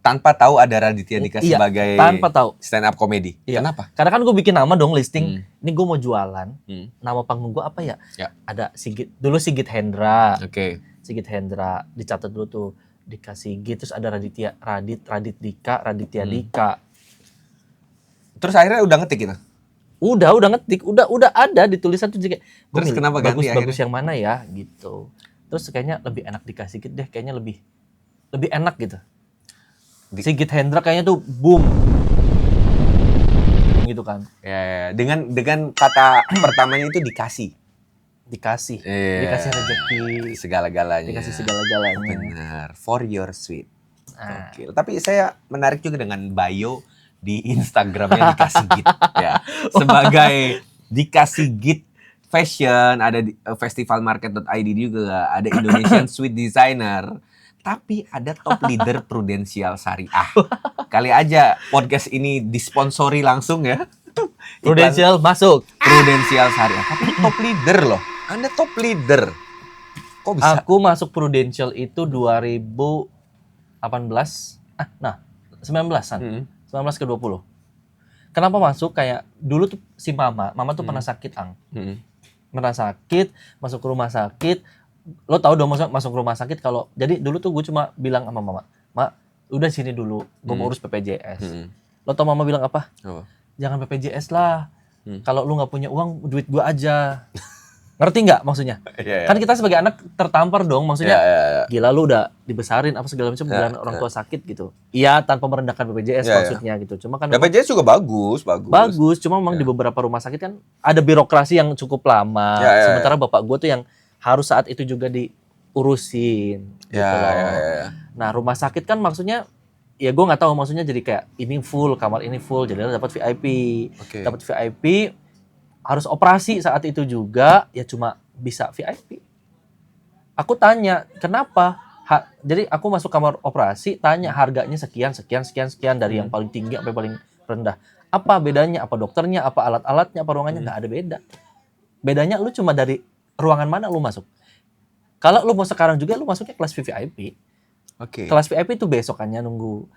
Tanpa tahu ada Raditya Dika Iya, sebagai tanpa tahu. stand up comedy. Iya. Kenapa? Karena kan gue bikin nama dong listing. Ini gue mau jualan. Hmm. Nama panggung gue apa ya? Ya. Ada Sigit. Dulu Sigit Hendra. Oke. Sigit Hendra. Dicatat dulu tuh. Dika Sigit. Terus ada Radit Dika, Raditya Dika. Terus akhirnya udah ngetik gitu? Udah ngetik. Udah ada di tulisan tuh. Kayak, Terus kenapa ganti bagus yang mana ya? Gitu. Terus kayaknya lebih enak Dika Sigit deh. Kayaknya lebih enak gitu. Sigit Hendra kayaknya tuh boom. Gitu kan. Ya. Dengan kata pertamanya itu dikasih Dikasih rezeki, segala-galanya. dikasih segala-galanya. Benar, for your sweet. Nah, Oke. Tapi saya menarik juga dengan bio di Instagramnya Dika Sigit ya. Sebagai Dika Sigit Fashion, ada di festivalmarket.id juga, ada Indonesian Sweet Designer. Tapi ada top leader Prudential Syariah. Kali aja podcast ini disponsori langsung ya. Prudential masuk. Prudential Syariah. Tapi top leader loh. Anda top leader. Kok bisa? Aku masuk Prudential itu 2018. 19-an. 19 ke 20. Kenapa masuk? Kayak dulu tuh si Mama tuh pernah sakit, Ang. Pernah sakit, masuk ke rumah sakit. Lo tahu dong masuk rumah sakit kalau jadi dulu tuh gue cuma bilang sama Mama, "Mak, udah sini dulu, gue mau urus BPJS." Lo tau Mama bilang apa? Jangan BPJS lah. Kalau lu nggak punya uang, duit gue aja. Ngerti nggak maksudnya? Kan kita sebagai anak tertampar dong, maksudnya gila lu udah dibesarin apa segala macam bilang orang tua sakit gitu. Iya, tanpa merendahkan BPJS maksudnya gitu. Cuma kan BPJS juga bagus. Bagus, cuma memang di beberapa rumah sakit kan ada birokrasi yang cukup lama. Sementara bapak gue tuh yang harus saat itu juga diurusin gitu loh. Nah, rumah sakit kan maksudnya ya gue nggak tahu maksudnya jadi kayak ini full, kamar ini full, jadi dapat VIP. Dapat VIP harus operasi saat itu juga, ya cuma bisa VIP. Aku tanya, kenapa? Jadi aku masuk kamar operasi, tanya harganya sekian dari yang paling tinggi sampai paling rendah. Apa bedanya? Apa dokternya? Apa alat-alatnya? Apa ruangannya? Nggak ada beda. Bedanya lu cuma dari ruangan mana lu masuk. Kalau lu mau sekarang juga lu masuknya kelas VIP. Kelas VIP itu besokannya nunggu.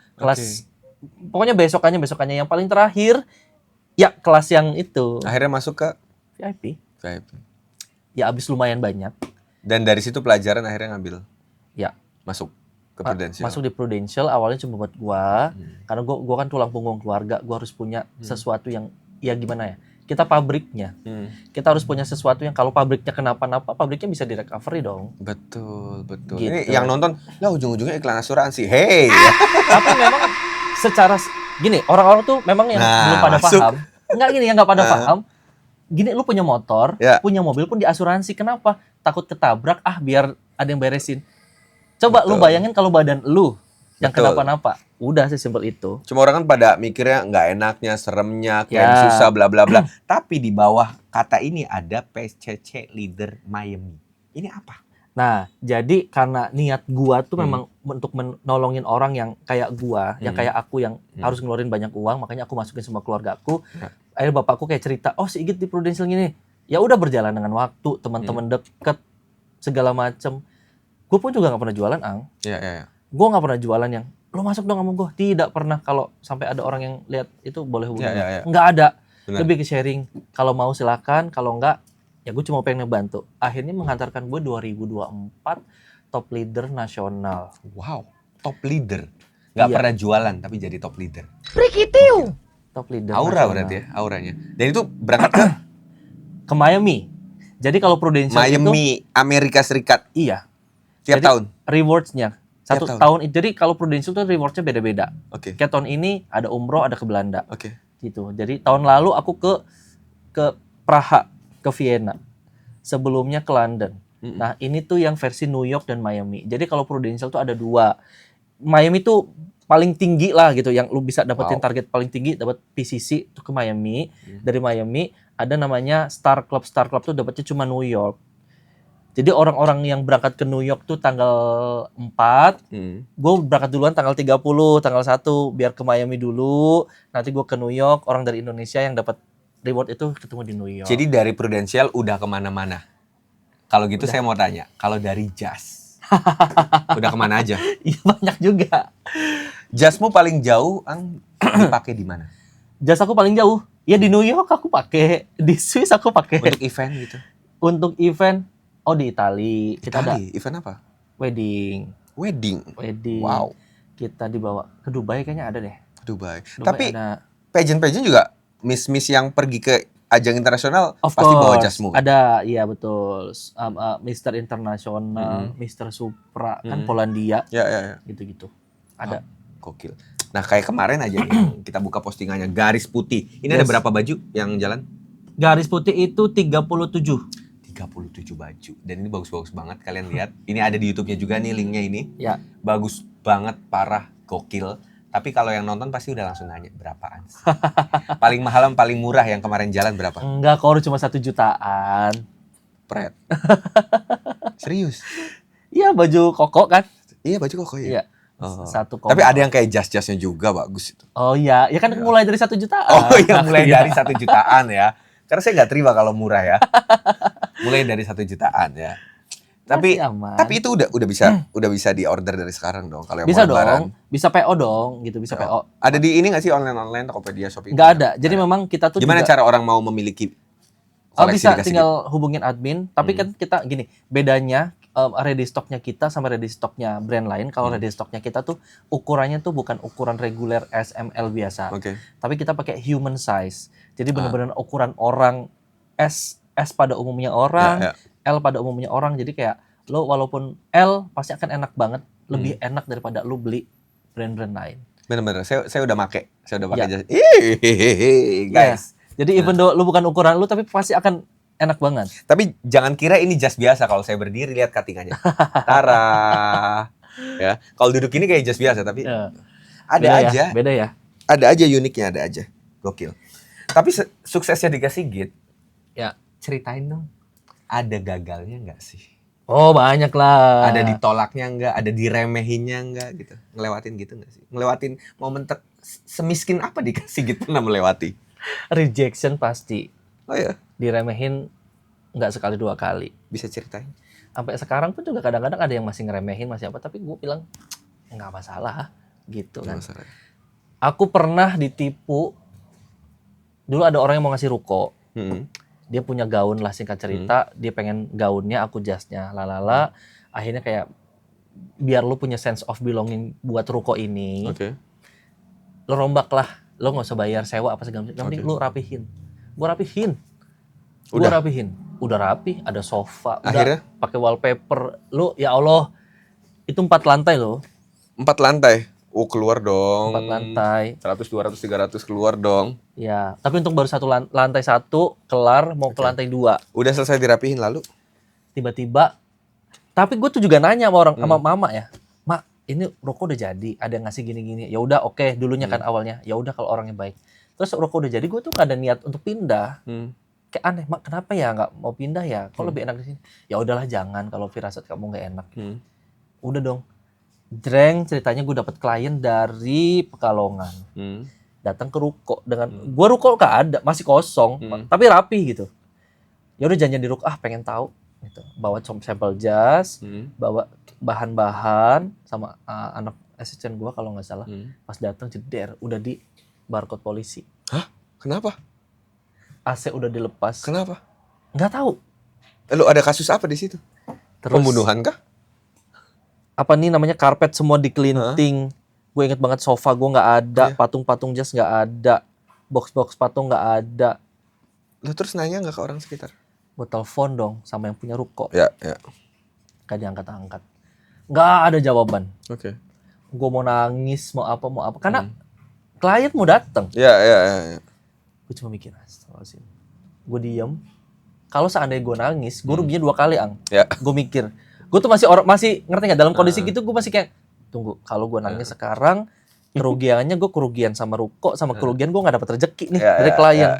Pokoknya besokannya yang paling terakhir ya kelas yang itu. Akhirnya masuk ke VIP. VIP. Ya abis lumayan banyak. Dan dari situ pelajaran akhirnya ngambil. Ya. Masuk ke Prudential. Masuk di Prudential awalnya cuma buat gua. Karena gua kan tulang punggung keluarga. Gua harus punya sesuatu yang ya gimana ya. Kita pabriknya. Kita harus punya sesuatu yang kalau pabriknya kenapa-napa, pabriknya bisa di-recovery dong. Betul. Gitu. Ini yang nonton, lah ujung-ujungnya iklan asuransi. Hey. Tapi memang secara gini, orang-orang tuh memang yang belum pada paham. Enggak gini, yang enggak pada paham. Gini, lu punya motor, punya mobil pun diasuransi. Kenapa? Takut ketabrak, biar ada yang beresin. Coba lu bayangin kalau badan lu yang kenapa-napa. Udah sesimpel itu. Cuma orang kan pada mikirnya nggak enaknya, seremnya, kayak susah, bla bla bla. Tapi di bawah kata ini ada PCC Leader Miami. Ini apa? Nah, jadi karena niat gua tuh memang untuk menolongin orang yang kayak gua, yang kayak aku yang harus ngeluarin banyak uang, makanya aku masukin semua keluarga aku. Akhirnya bapakku kayak cerita, "Oh, si Igit di Prudential gini." Ya udah berjalan dengan waktu, teman-teman deket segala macem. Gue pun juga nggak pernah jualan, Ang. Gue nggak pernah jualan yang lo masuk dong sama gue. Tidak pernah. Kalau sampai ada orang yang lihat itu boleh hubungi. Nggak ada. Benar. Lebih ke sharing. Kalau mau silakan, kalau nggak ya gue cuma pengen ngebantu. Akhirnya menghantarkan gue 2024 top leader nasional. Wow, top leader. Nggak pernah jualan tapi jadi top leader. Prikitiu. Top leader. Aura nasional. Berarti ya, auranya. Dan itu berangkat ke Miami. Jadi kalau Prudential Miami, itu, Amerika Serikat. Iya. Tiap tahun. Rewards-nya. Satu tahun. Jadi kalau Prudential tuh rewards-nya beda-beda. Kayak tahun ini ada umroh, ada ke Belanda. Gitu. Jadi tahun lalu aku ke Praha, ke Vienna. sebelumnya ke London. Nah, ini tuh yang versi New York dan Miami. Jadi kalau Prudential tuh ada 2. Miami tuh paling tinggi lah gitu, yang lu bisa dapetin target paling tinggi, dapat PCC tuh ke Miami. Dari Miami ada namanya Star Club. Star Club tuh dapetnya cuma New York. Jadi orang-orang yang berangkat ke New York tuh tanggal 4, gue berangkat duluan tanggal 30, tanggal 1, biar ke Miami dulu, nanti gue ke New York, orang dari Indonesia yang dapat reward itu ketemu di New York. Jadi dari Prudential udah kemana-mana. Kalau gitu Udah. saya mau tanya, kalau dari jas, udah kemana aja? Iya banyak juga. Jasmu paling jauh dipakai di mana? Jas aku paling jauh, ya di New York aku pakai, di Swiss aku pakai. Untuk event gitu? Untuk event, di Itali. Kita ada Event apa? wedding. Wedding. Wow. Kita dibawa ke Dubai kayaknya ada deh. Dubai. Dubai Tapi ada. pageant juga miss yang pergi ke ajang internasional Of pasti bawa course, jasmu. Kan? ada, iya betul. Mr. Internasional, Mr. Supra, kan Polandia, Ya. gitu-gitu. Ada. Gokil. Nah kayak kemarin aja nih, kita buka postingannya garis putih. Ini ada berapa baju yang jalan? Garis putih itu 37. 37 baju. Dan ini bagus-bagus banget kalian lihat. Ini ada di YouTube-nya juga nih linknya ini. Ya. Bagus banget, parah, gokil. Tapi kalau yang nonton pasti udah langsung nanya berapaan sih? Paling mahal sama paling murah yang kemarin jalan berapa? Enggak, kok cuma 1 jutaan. Pret. Serius? Iya, baju koko kan? Iya baju koko ya. Iya. Oh. 1, Tapi ada yang kayak jas-jasnya juga bagus itu. Oh iya, ya kan mulai dari 1 jutaan. Oh iya mulai Iya. dari 1 jutaan ya. Karena saya nggak terima kalau murah ya. Mulai dari 1 jutaan ya. Tapi Masih aman. tapi itu udah bisa di order dari sekarang dong kalau yang Bisa mau lebaran. dong, bisa PO dong, gitu, bisa PO. Ada di ini nggak sih online Tokopedia, Shopee? Nggak ada. Jadi memang kita tuh Gimana juga, cara orang mau memiliki bisa dikasih tinggal hubungin admin. Tapi kan kita gini, bedanya ready stocknya kita sama ready stocknya brand lain. Kalau ready stocknya kita tuh ukurannya tuh bukan ukuran reguler SML biasa, Oke. tapi kita pakai human size. Jadi benar-benar ukuran orang, S pada umumnya orang, Ya. L pada umumnya orang. Jadi kayak lo walaupun L pasti akan enak banget, lebih enak daripada lo beli brand-brand lain. Bener-bener. Saya udah pakai Ya. jas. Guys. Jadi even though lu bukan ukuran lu, tapi pasti akan enak banget. Tapi jangan kira ini jas biasa kalau saya berdiri lihat cuttingannya. Tara. Ya. Kalau duduk ini kayak jas biasa tapi Ya. ada Beda aja. Ya, beda ya. Ada aja uniknya, ada aja. Gokil. Tapi suksesnya dikasih Git. Ya. Ceritain dong. Ada gagalnya nggak sih? Oh banyak lah. Ada ditolaknya nggak? Ada diremehinnya nggak gitu? Ngelewatin gitu nggak sih? Ngelewatin momen semiskin apa dikasih Git pernah melewati? Rejection pasti. Oh ya, Diremehin nggak sekali 2 kali. bisa ceritain. Sampai sekarang pun juga kadang-kadang ada yang masih ngeremehin, masih apa. Tapi gue bilang nggak masalah gitu kan. Nggak masalah. Aku pernah ditipu. Dulu ada orang yang mau ngasih ruko. Dia punya gaun lah, singkat cerita. Dia pengen gaunnya, aku jasnya. Lalala. Akhirnya kayak biar lu punya sense of belonging buat ruko ini. Oke. Lo rombak lah. Lo nggak usah bayar sewa apa segala macam. Yang penting lo rapihin. Gue rapihin. Udah rapi. Ada sofa. Akhirnya? Udah pakai wallpaper. Lo ya Allah. Itu 4 lantai loh. 4 lantai. Oh keluar dong. 4 lantai. 100, 200, 300 keluar dong. Ya. Tapi untuk baru lantai 1 kelar, mau ke lantai 2. Udah selesai dirapihin lalu? Tiba-tiba. Tapi gue tuh juga nanya sama orang, sama mama ya. Mak, ini ruko udah jadi. Ada yang ngasih gini-gini. Ya udah oke, dulunya kan awalnya. Ya udah kalau orangnya baik. Terus ruko udah jadi, gue tuh gak ada niat untuk pindah. Kayak aneh, Mak kenapa ya nggak mau pindah ya? Kalau lebih enak di sini. Ya udahlah jangan kalau firasat kamu nggak enak. Udah dong. Dreng, ceritanya gue dapet klien dari Pekalongan. Datang ke ruko dengan gue ruko gak ada, masih kosong, tapi rapi gitu. Ya udah janjian di ruko, pengen tahu gitu. Bawa sampel jas, bawa bahan-bahan sama anak asisten gue kalau nggak salah. Pas datang jeder, udah di barcode polisi. Hah? Kenapa? AC udah dilepas. Kenapa? Nggak tahu. Lu ada kasus apa di situ? Terus Pembunuhan kah? apa nih namanya, karpet semua dikelinting. Gue inget banget sofa gue nggak ada, patung-patung jas nggak ada, box-box patung nggak ada. Lu terus nanya nggak ke orang sekitar? Gue telepon dong sama yang punya ruko. Ya. Gak diangkat-angkat. Nggak ada jawaban. Oke. Gue mau nangis, mau apa. Karena klien mau datang. Ya. Gue cuma mikir, astagfirullahaladzim. Gue diem. kalau seandainya gue nangis, gue ruginya 2 kali, Ang. Ya. Gue mikir, gue tuh masih ngerti nggak dalam kondisi gitu, gue masih kayak tunggu, kalau gue nangis sekarang kerugiannya gue kerugian sama ruko, sama kerugian gue nggak dapat rezeki nih dari klien.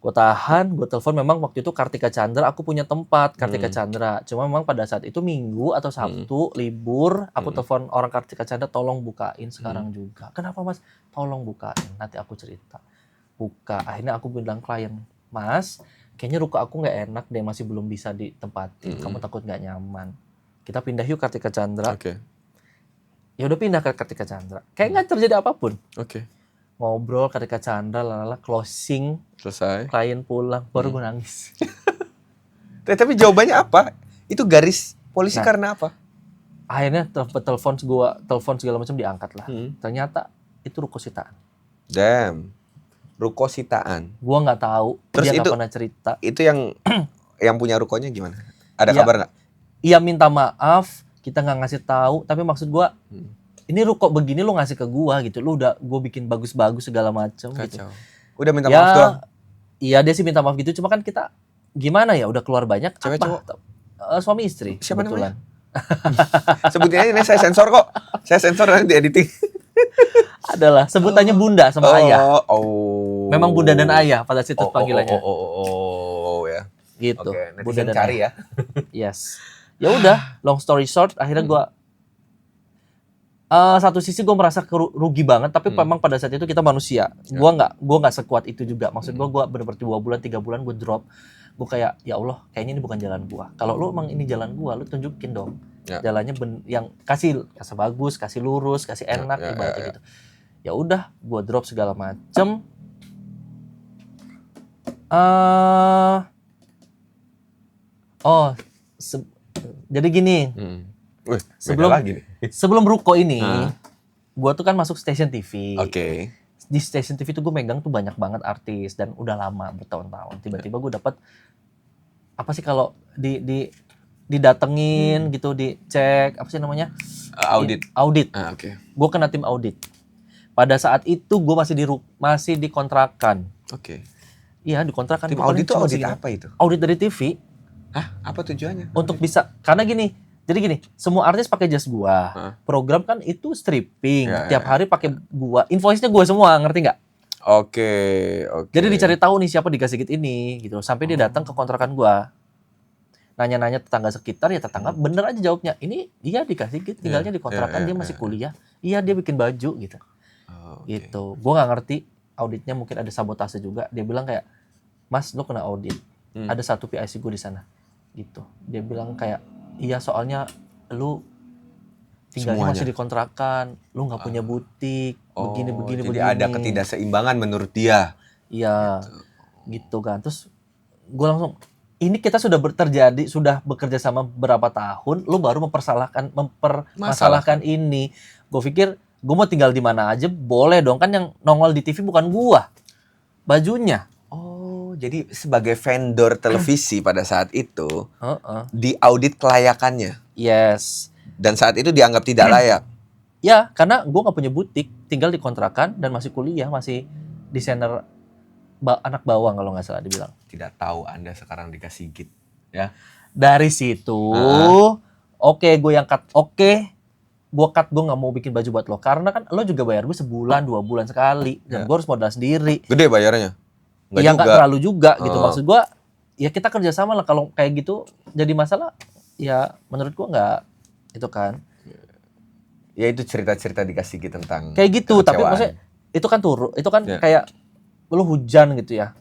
Gue tahan, gue telepon, memang waktu itu Kartika Chandra, aku punya tempat Kartika Chandra. Cuma memang pada saat itu Minggu atau Sabtu libur, aku telepon orang Kartika Chandra, tolong bukain sekarang juga. Kenapa Mas? Tolong bukain, nanti aku cerita. Buka, akhirnya aku bilang klien, Mas, kayaknya ruko aku nggak enak deh, masih belum bisa ditempatin. Kamu takut nggak nyaman? Kita pindah yuk Kartika Chandra. Ya udah pindah ke Kartika Chandra. Kayak nggak terjadi apapun. Ngobrol Kartika Chandra, lalala, closing, Selesai. klien pulang, baru gue nangis. Tapi jawabannya apa? Itu garis polisi karena apa? Akhirnya telepon segala macam diangkat lah. Ternyata itu ruko sitaan. Damn. Ruko sitaan. Gua nggak tahu. Terus dia itu nggak pernah cerita. Itu yang punya rukonya gimana? Ada Ya, kabar nggak? Iya minta maaf, kita nggak ngasih tahu. Tapi maksud gua, ini ruko begini lu ngasih ke gua gitu. Lu udah gua bikin bagus-bagus segala macam gitu. Udah minta Ya, maaf doang. Iya dia sih minta maaf gitu. Cuma kan kita gimana ya? Udah keluar banyak. Cewek apa? Suami istri. Siapa kebetulan. Sebutin aja, ini saya sensor kok. Saya sensor nanti di editing. Adalah sebutannya bunda sama ayah. Oh. Memang bunda dan ayah pada situs panggilannya. Ya. Gitu. Oke, Bunda netizen dan cari ayah. ya. Yes. Ya udah, long story short, akhirnya gua satu sisi gue merasa rugi banget, tapi memang pada saat itu kita manusia. Gua nggak sekuat itu juga. Maksud gua bener-bener 2 bulan 3 bulan gue drop. Gue kayak ya Allah, kayaknya ini bukan jalan gua. Kalau lu emang ini jalan gua, lu tunjukin dong. Ya. Jalannya yang kasih bagus, kasih lurus, kasih enak ibaratnya gitu. Ya udah, gue drop segala macem. Jadi gini. Wih, sebelum ruko ini, gue tuh kan masuk stasiun TV. Di stasiun TV tuh gue megang tuh banyak banget artis dan udah lama bertahun-tahun. Tiba-tiba gue dapat apa sih kalau didatengin gitu, dicek apa sih namanya? Audit. Gue kena tim audit. Pada saat itu gue masih dikontrakan. Iya, dikontrakan. Tim audit itu audit apa itu? Audit dari TV. Hah? Apa tujuannya? Untuk bisa, karena gini. Jadi gini, semua artis pakai jas gua. Program kan itu stripping. Tiap hari pakai gua. Invoice-nya gua semua, ngerti nggak? Oke. Jadi dicari tahu nih siapa dikasih git ini gitu. Sampai dia datang ke kontrakan gua. Nanya-nanya tetangga sekitar, ya tetangga bener aja jawabnya. Ini iya dikasih git, tinggalnya di kontrakan, dia masih kuliah. Iya, dia bikin baju gitu. Gitu. Gua nggak ngerti, auditnya mungkin ada sabotase juga. Dia bilang kayak, "Mas, lu kena audit. Ada 1 PIC gua di sana." Gitu. Dia bilang kayak, "Iya, soalnya lu tinggalnya masih dikontrakan, lu nggak punya butik, begini. Jadi ada ketidakseimbangan menurut dia. Iya, gitu kan. Terus gue langsung, ini kita sudah sudah bekerja sama berapa tahun, lu baru mempermasalahkan ini. Gue pikir gue mau tinggal di mana aja boleh dong, kan yang nongol di TV bukan gua, bajunya. Jadi sebagai vendor televisi pada saat itu diaudit kelayakannya. Yes. Dan saat itu dianggap tidak layak. Ya, karena gue nggak punya butik, tinggal di kontrakan dan masih kuliah, masih desainer anak bawang kalau nggak salah dibilang. Tidak tahu Anda sekarang dikasih git, ya. Dari situ, gue yang cut. Gue cut, gue nggak mau bikin baju buat lo karena kan lo juga bayar gue sebulan 2 bulan sekali dan gue harus modal sendiri. Gede bayarnya? Iya, nggak terlalu juga gitu. Maksud gue, ya kita kerjasama lah. Kalau kayak gitu jadi masalah, ya menurut gue nggak itu kan. Ya itu cerita-cerita dikasih gitu tentang kayak gitu. kekecewaan. Tapi maksudnya itu kan itu kan kayak lu hujan gitu ya,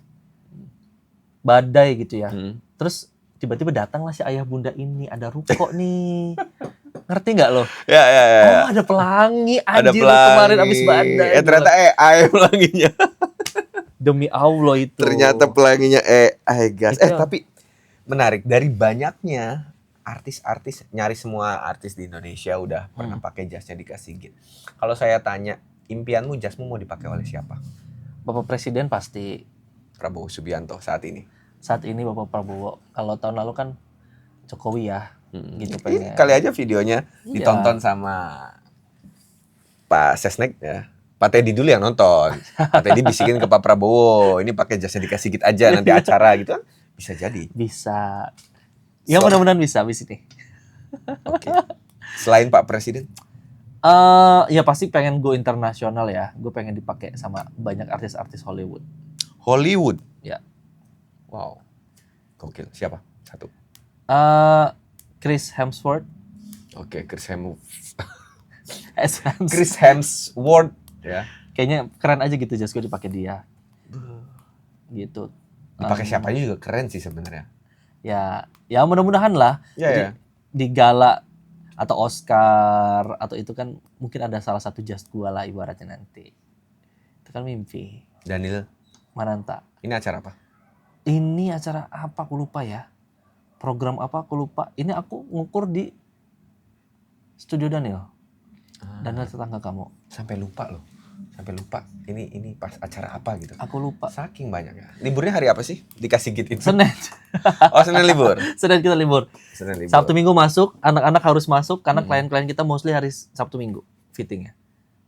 badai gitu ya. Terus tiba-tiba datanglah si ayah bunda ini, ada ruko nih. Ngerti nggak lo? Ya. Oh, ada pelangi. Anjir, kemarin abis badai. Ternyata AI pelanginya. Demi Allah itu. Ternyata pelanginya AI gas. Itu. Tapi menarik, dari banyaknya artis-artis, nyari semua artis di Indonesia udah pernah pakai jasnya dikasih git. Kalau saya tanya, impianmu jasmu mau dipakai oleh siapa? Bapak Presiden pasti. Prabowo Subianto saat ini. Saat ini Bapak Prabowo. Kalau tahun lalu kan Jokowi ya. Gitu pengen. Kali aja videonya ditonton sama Pak Sesnek ya. Pak Teddy dulu yang nonton. Pak Teddy bisikin ke Pak Prabowo, ini pakai jasnya dikasih git aja nanti acara gitu kan. Bisa jadi. Bisa. Ya So- mudah-mudahan bisa abis ini. Oke. Selain Pak Presiden, Ya pasti pengen go internasional ya. Gue pengen dipakai sama banyak artis-artis Hollywood. Hollywood. Ya. Wow. Gokil. Siapa? Satu. Chris Hemsworth. Oke, Hemsworth. Chris Hemsworth ya. Kayaknya keren aja gitu jas gue dipakai dia. Gitu. Dipakai siapa aja juga keren sih sebenarnya. Ya mudah-mudahan lah. Iya Jadi, ya. di gala atau Oscar atau itu kan mungkin ada salah satu jas gua lah ibaratnya nanti. Itu kan mimpi. Daniel, Mananta. ini acara apa? Ini acara apa aku lupa ya. Program apa aku lupa. Ini aku ngukur di Studio Daniel. Daniel tetangga kamu. Sampai lupa loh. Sampai lupa. Ini pas acara apa gitu. Aku lupa. Saking banyaknya. Liburnya hari apa sih? Dikasih git itu. Senin. Oh, Senin libur. Senin kita libur. Senin libur. Sabtu Minggu masuk, anak-anak harus masuk karena klien-klien kita mostly hari Sabtu Minggu fittingnya.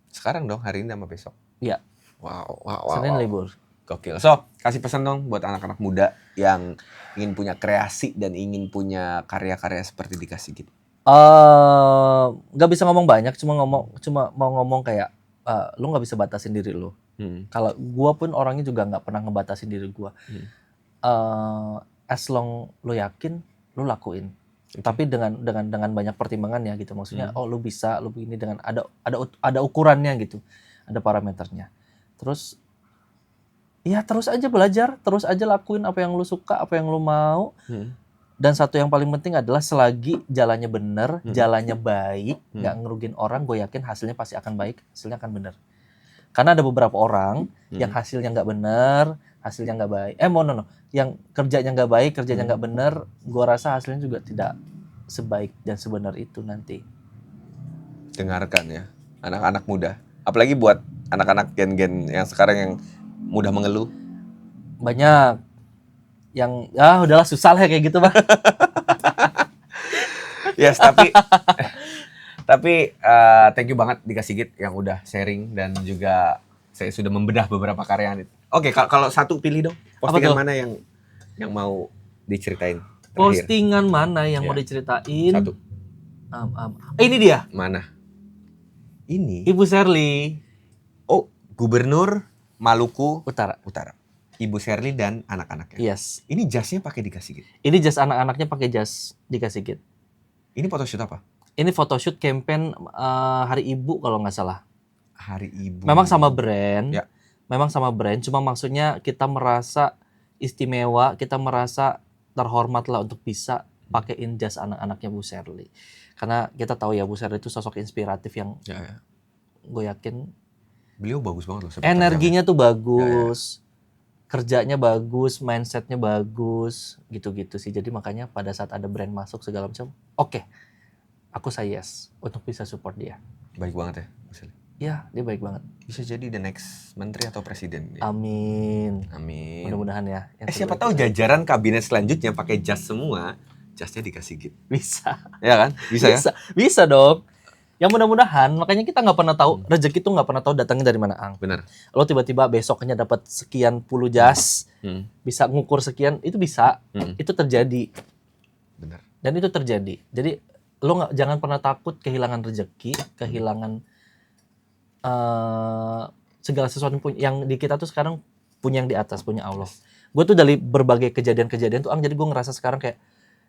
Sekarang dong, hari ini sama besok. Iya. Wow. Senin libur. Gokil. So, kasih pesan dong buat anak-anak muda yang ingin punya kreasi dan ingin punya karya-karya seperti Dikasih Git. Nggak bisa ngomong banyak, cuma mau ngomong kayak lu nggak bisa batasin diri lu. Kalau gua pun orangnya juga nggak pernah ngebatasin diri gua. As long lu yakin, lu lakuin. Tapi dengan banyak pertimbangan ya gitu. Maksudnya oh lu bisa, lu begini dengan ada ukurannya gitu. Ada parameternya. Terus ya terus aja belajar, terus aja lakuin apa yang lu suka, apa yang lu mau. Dan satu yang paling penting adalah selagi jalannya benar, jalannya baik, nggak ngerugin orang, gue yakin hasilnya pasti akan baik, hasilnya akan benar. Karena ada beberapa orang yang hasilnya nggak benar, hasilnya nggak baik. Yang kerjanya nggak baik, kerjanya nggak benar, gue rasa hasilnya juga tidak sebaik dan sebenar itu nanti. Dengarkan ya, anak-anak muda. Apalagi buat anak-anak gen-gen yang sekarang yang mudah mengeluh. Banyak yang udahlah susah lah kayak gitu, Bang. Yes, tapi thank you banget Dikasih Git yang udah sharing dan juga saya sudah membedah beberapa karya. Oke, kalau satu pilih dong. Postingan mana yang mau diceritain? Terakhir. Postingan mana yang mau diceritain? Satu. Ini dia. Mana? Ini. Ibu Sherly. Oh, Gubernur Maluku Utara. Ibu Sherly dan anak-anaknya. Yes. Ini jasnya pakai Dikasih Git. Ini jas anak-anaknya pakai jas Dikasih Git. Ini photoshoot apa? Ini photoshoot campaign Hari Ibu kalau nggak salah. Hari Ibu. Memang sama brand. Ya. Memang sama brand. Cuma maksudnya kita merasa istimewa, kita merasa terhormat lah untuk bisa pakein jas anak-anaknya Bu Sherly. Karena kita tahu ya Bu Sherly itu sosok inspiratif yang gue yakin. Beliau bagus banget loh. Energinya tuh bagus. Kerjanya bagus, mindsetnya bagus, gitu-gitu sih. Jadi makanya pada saat ada brand masuk segala macam, oke, aku say yes untuk bisa support dia. Baik banget ya, Bu Sherly. Ya, dia baik banget. Bisa jadi the next menteri atau presiden. Amin. Mudah-mudahan ya. Siapa tahu jajaran kabinet selanjutnya pakai jas semua, jasnya Dikasih Git. Bisa. Ya kan? Bisa ya? Bisa dong. Ya mudah-mudahan, makanya kita nggak pernah tahu, rezeki itu nggak pernah tahu datangnya dari mana, Ang. Benar. Lo tiba-tiba besoknya dapat sekian puluh jas, bisa ngukur sekian, itu bisa, itu terjadi. Benar. Dan itu terjadi. Jadi lo jangan pernah takut kehilangan rezeki, kehilangan segala sesuatu yang di kita tuh sekarang punya yang di atas, punya Allah. Gue tuh dari berbagai kejadian-kejadian tuh, Ang, jadi gue ngerasa sekarang kayak,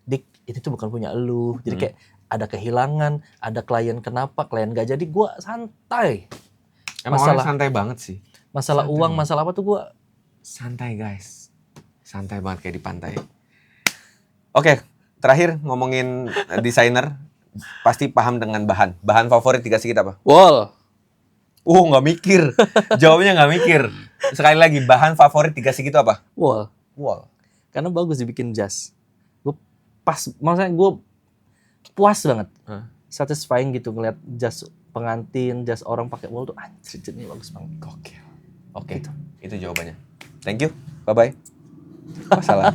Dik, ini tuh bukan punya elu. Jadi kayak ada kehilangan, ada klien kenapa, klien gak jadi, gue santai. Emang orang santai banget sih. Masalah santai uang, masalah apa tuh gue santai, guys. Santai banget kayak di pantai. Oke, terakhir ngomongin desainer, pasti paham dengan bahan. Bahan favorit Dikasih Git apa? Wall. Nggak mikir. Jawabnya nggak mikir. Sekali lagi, bahan favorit Dikasih Git apa? Wall. Karena Karena bagus dibikin jas. Gue pas, maksudnya gue puas banget. Satisfying gitu ngeliat jas pengantin, jas orang pakai wall tuh anjir, ini bagus banget. Gokil. Oke, Gitu. itu jawabannya. Thank you. Bye-bye. Masalah.